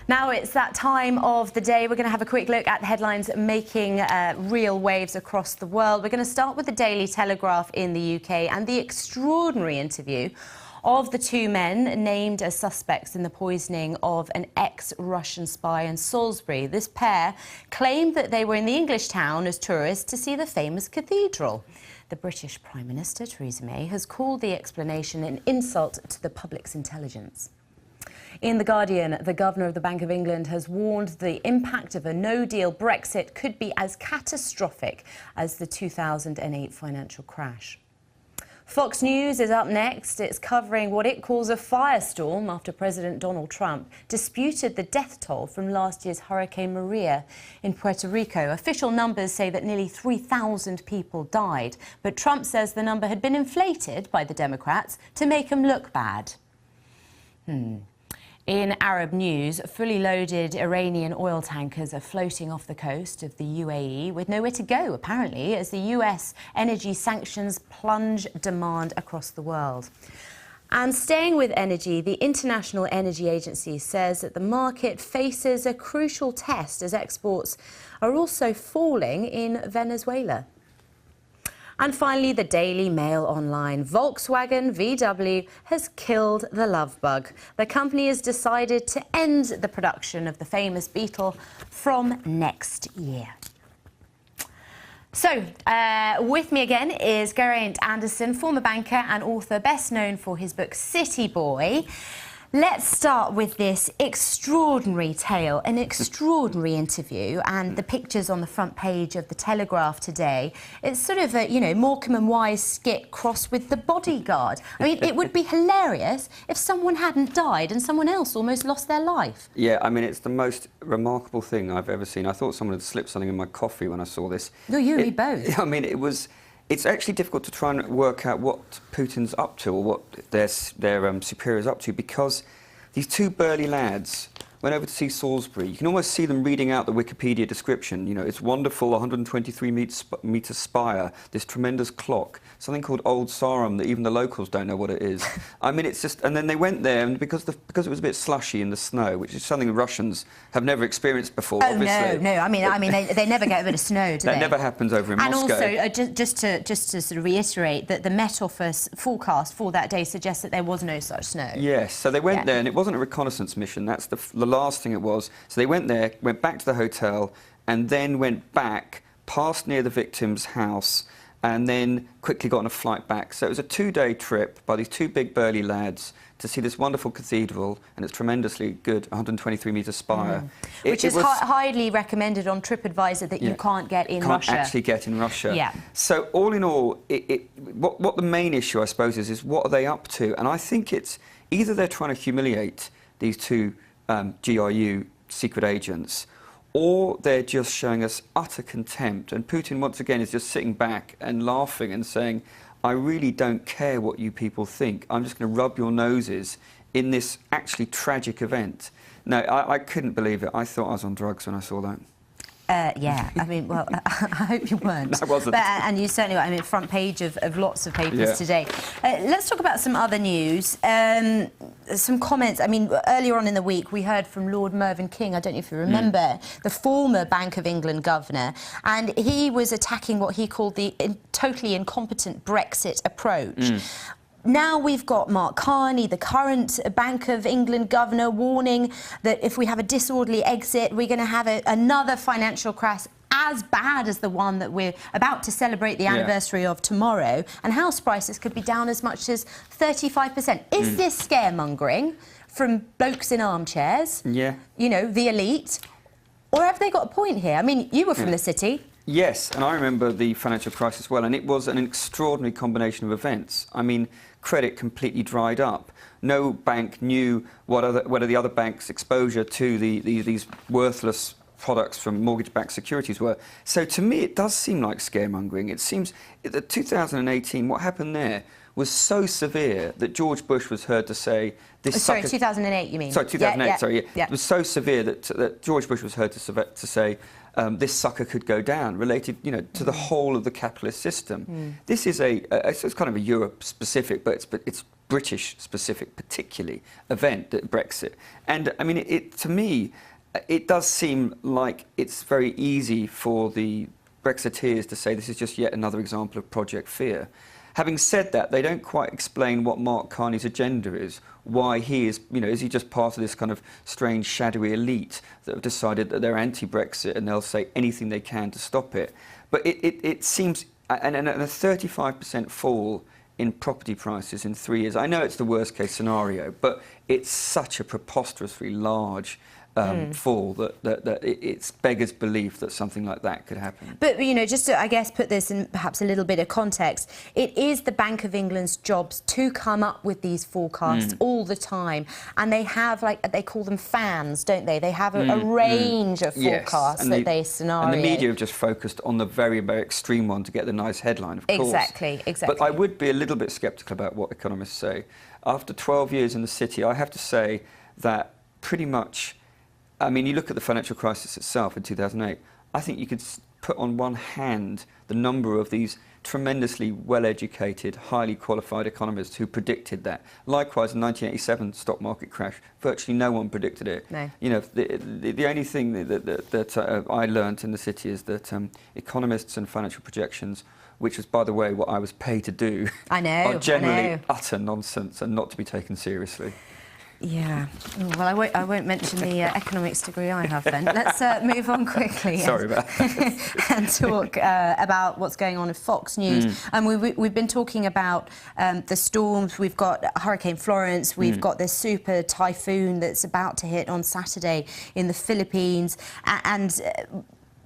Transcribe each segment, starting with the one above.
Now it's that time of the day. We're going to have a quick look at the headlines making real waves across the world. We're going to start with the Daily Telegraph in the UK and the extraordinary interview of the two men named as suspects in the poisoning of an ex-Russian spy in Salisbury. This pair claimed that they were in the English town as tourists to see the famous cathedral. The British Prime Minister, Theresa May, has called the explanation an insult to the public's intelligence. In The Guardian, the Governor of the Bank of England has warned the impact of a no-deal Brexit could be as catastrophic as the 2008 financial crash. Fox News is up next. It's covering what it calls a firestorm after President Donald Trump disputed the death toll from last year's Hurricane Maria in Puerto Rico. Official numbers say that nearly 3,000 people died, but Trump says the number had been inflated by the Democrats to make him look bad. In Arab news, fully loaded Iranian oil tankers are floating off the coast of the UAE with nowhere to go, apparently, as the US energy sanctions plunge demand across the world. And staying with energy, the International Energy Agency says that the market faces a crucial test as exports are also falling in Venezuela. And finally, the Daily Mail online. Volkswagen VW has killed the love bug. The company has decided to end the production of the famous Beetle from next year. So, with me again is Geraint Anderson, former banker and author, best known for his book City Boy. Let's start with this extraordinary tale, an extraordinary interview, and the pictures on the front page of the Telegraph today. It's sort of a, you know, Morecambe and Wise skit crossed with The Bodyguard. I mean, it would be hilarious if someone hadn't died and someone else almost lost their life. Yeah, I mean, it's the most remarkable thing I've ever seen. I thought someone had slipped something in my coffee when I saw this. No, you and me both. I mean, it's actually difficult to try and work out what Putin's up to or what their superior's up to, because these two burly lads went over to see Salisbury. You can almost see them reading out the Wikipedia description. You know, it's wonderful, 123-metre spire, this tremendous clock, something called Old Sarum that even the locals don't know what it is. I mean, it's just... And then they went there, and because it was a bit slushy in the snow, which is something the Russians have never experienced before, oh, obviously. No. I mean, they never get a bit of snow, do they? That never happens over in Moscow. And also, just to sort of reiterate, that the Met Office forecast for that day suggests that there was no such snow. Yes, so they went there, and it wasn't a reconnaissance mission. That's the last thing it was. So they went there, went back to the hotel, and then went back, passed near the victim's house, and then quickly got on a flight back. So it was a two-day trip by these two big burly lads to see this wonderful cathedral and its tremendously good 123-metre spire. Which is highly recommended on TripAdvisor that you can't get in Russia. Can't actually get in Russia. Yeah. So all in all, what the main issue, I suppose, is what are they up to? And I think it's either they're trying to humiliate these two GRU secret agents, or they're just showing us utter contempt. And Putin, once again, is just sitting back and laughing and saying, I really don't care what you people think. I'm just going to rub your noses in this actually tragic event. No, I couldn't believe it. I thought I was on drugs when I saw that. Yeah, I mean, well, I hope you weren't. I wasn't. But, and you certainly were. I mean, front page of lots of papers today. Let's talk about some other news. Some comments. I mean, earlier on in the week, we heard from Lord Mervyn King, I don't know if you remember, the former Bank of England governor, and he was attacking what he called the totally incompetent Brexit approach. Now we've got Mark Carney, the current Bank of England governor, warning that if we have a disorderly exit, we're going to have another financial crash as bad as the one that we're about to celebrate the anniversary of tomorrow, and house prices could be down as much as 35%. Is this scaremongering from blokes in armchairs? Yeah. You know, the elite? Or have they got a point here? I mean, you were from the city. Yes, and I remember the financial crisis well, and it was an extraordinary combination of events. I mean, credit completely dried up. No bank knew what the other banks' exposure to these worthless products from mortgage-backed securities were. So to me, it does seem like scaremongering. It seems that 2018, what happened there was so severe that George Bush was heard to say... Sorry, 2008, you mean? Sorry, 2008, yeah. It was so severe that George Bush was heard to say... this sucker could go down, related, you know, to the whole of the capitalist system. This is it's kind of a Europe-specific, but it's British-specific, particularly, event, that Brexit. And, I mean, to me, it does seem like it's very easy for the Brexiteers to say this is just yet another example of Project Fear. Having said that, they don't quite explain what Mark Carney's agenda is, why he is, is he just part of this kind of strange shadowy elite that have decided that they're anti-Brexit and they'll say anything they can to stop it. But it seems, and a 35% fall in property prices in 3 years, I know it's the worst case scenario, but it's such a preposterously large fall that it's beggars belief that something like that could happen. But, just to, I guess, put this in perhaps a little bit of context, it is the Bank of England's jobs to come up with these forecasts all the time. And they have, they call them fans, don't they? They have a range of forecasts that they scenario. And the media have just focused on the very, very extreme one to get the nice headline, of course. Exactly. But I would be a little bit sceptical about what economists say. After 12 years in the city, I have to say that pretty much, I mean, you look at the financial crisis itself in 2008, I think you could put on one hand the number of these tremendously well-educated, highly qualified economists who predicted that. Likewise, the 1987 stock market crash, virtually no one predicted it. No. The only thing that I learnt in the city is that economists and financial projections, which was, by the way, what I was paid to do, are generally utter nonsense and not to be taken seriously. Yeah. Well, I won't mention the economics degree I have then. Let's move on quickly. Sorry about that. And talk about what's going on in Fox News. And we've been talking about the storms. We've got Hurricane Florence. We've got this super typhoon that's about to hit on Saturday in the Philippines. And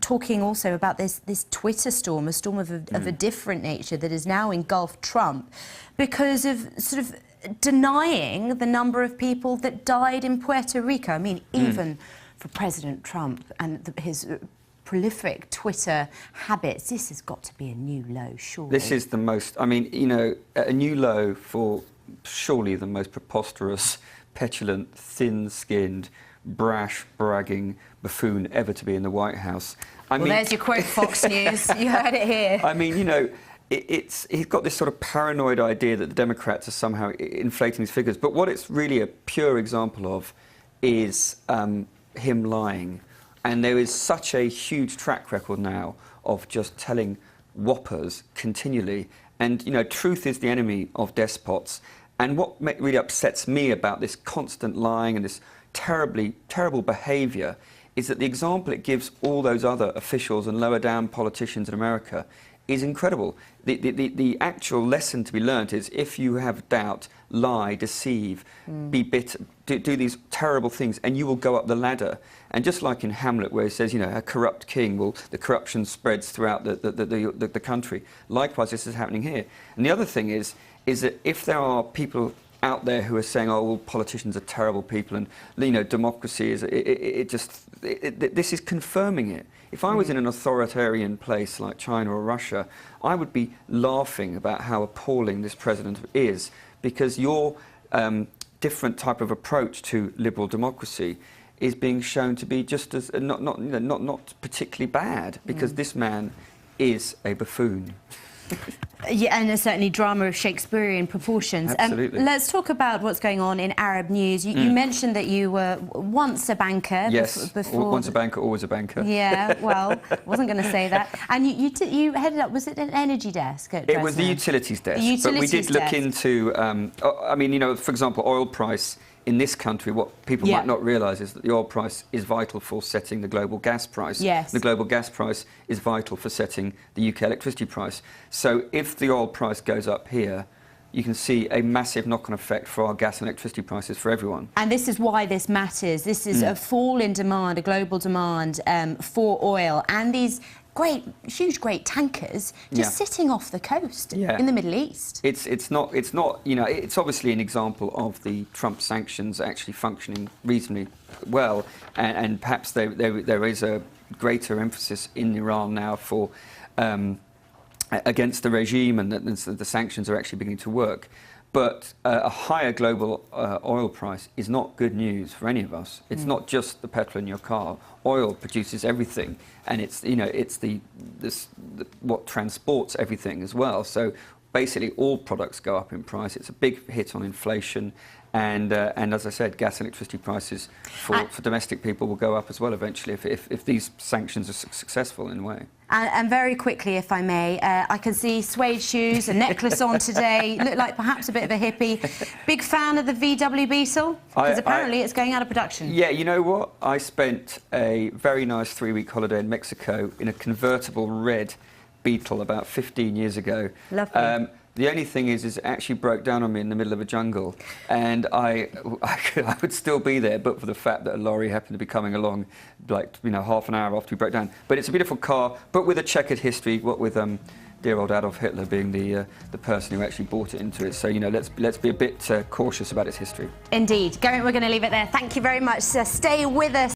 talking also about this Twitter storm, a storm of a different nature that has now engulfed Trump because of sort of denying the number of people that died in Puerto Rico. I mean, even for President Trump and his prolific Twitter habits, this has got to be a new low, surely. This is the most, I mean, a new low for surely the most preposterous, petulant, thin-skinned, brash, bragging buffoon ever to be in the White House. Well, there's your quote, Fox News. You heard it here. I mean, he's got this sort of paranoid idea that the Democrats are somehow inflating these figures. But what it's really a pure example of is him lying. And there is such a huge track record now of just telling whoppers continually. And, truth is the enemy of despots. And what really upsets me about this constant lying and this terrible behaviour is that the example it gives all those other officials and lower down politicians in America is incredible. The actual lesson to be learnt is if you have doubt, lie, deceive, be bitter, do these terrible things, and you will go up the ladder. And just like in Hamlet, where he says, a corrupt king, the corruption spreads throughout the country. Likewise, this is happening here. And the other thing is that if there are people out there who are saying, oh, well, politicians are terrible people, and democracy is this is confirming it. If I was in an authoritarian place like China or Russia, I would be laughing about how appalling this president is, because your different type of approach to liberal democracy is being shown to be just as not particularly bad, because this man is a buffoon. Yeah, and there's certainly drama of Shakespearean proportions. Absolutely. Let's talk about what's going on in Arab news. You mentioned that you were once a banker. Yes, before. Once a banker, always a banker. Yeah, well, wasn't going to say that. And you headed up, was it an energy desk at It was the utilities desk. But we did look into, for example, oil price. In this country, what people might not realise is that the oil price is vital for setting the global gas price. Yes. The global gas price is vital for setting the UK electricity price. So if the oil price goes up here, you can see a massive knock-on effect for our gas and electricity prices for everyone. And this is why this matters. This is a fall in demand, a global demand for oil, and these huge tankers just sitting off the coast in the Middle East. It's not. It's obviously an example of the Trump sanctions actually functioning reasonably well, and perhaps there is a greater emphasis in Iran now for against the regime, and the sanctions are actually beginning to work. But a higher global oil price is not good news for any of us. It's not just the petrol in your car. Oil produces everything, and it's what transports everything as well. So basically all products go up in price. It's a big hit on inflation. And as I said, gas and electricity prices for domestic people will go up as well eventually if these sanctions are successful in a way. And very quickly, if I may, I can see suede shoes, a necklace on today. Look like perhaps a bit of a hippie. Big fan of the VW Beetle? Because apparently it's going out of production. Yeah, you know what? I spent a very nice 3-week holiday in Mexico in a convertible red Beetle about 15 years ago. Lovely. The only thing is it actually broke down on me in the middle of a jungle, and I would still be there, but for the fact that a lorry happened to be coming along, like, you know, half an hour after we broke down. But it's a beautiful car, but with a checkered history. What with dear old Adolf Hitler being the person who actually bought it into it. So, you know, let's be a bit cautious about its history. Indeed. We're going to leave it there. Thank you very much. Stay with us.